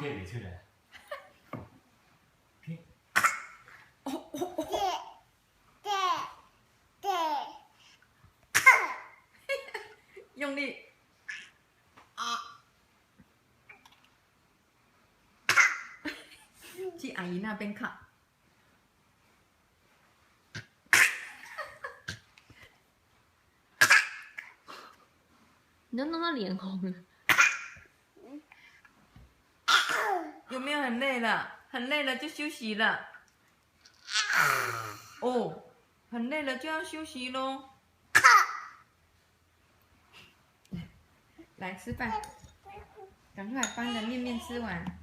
贴里去了。贴。用力啊！去阿姨那边看。你都弄到脸红了。有没有很累了？很累了就休息了。哦，很累了就要休息咯。来吃饭，赶快把你的面面吃完。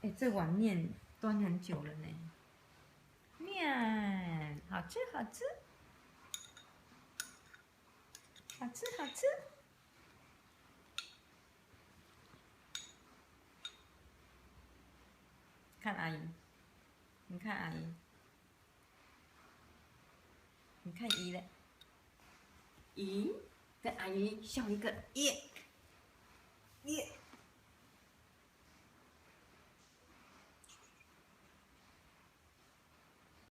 哎，这碗面端很久了呢。面好吃好吃，好吃好吃。看阿姨，你看阿姨，你看姨嘞，姨跟阿姨笑一个耶耶。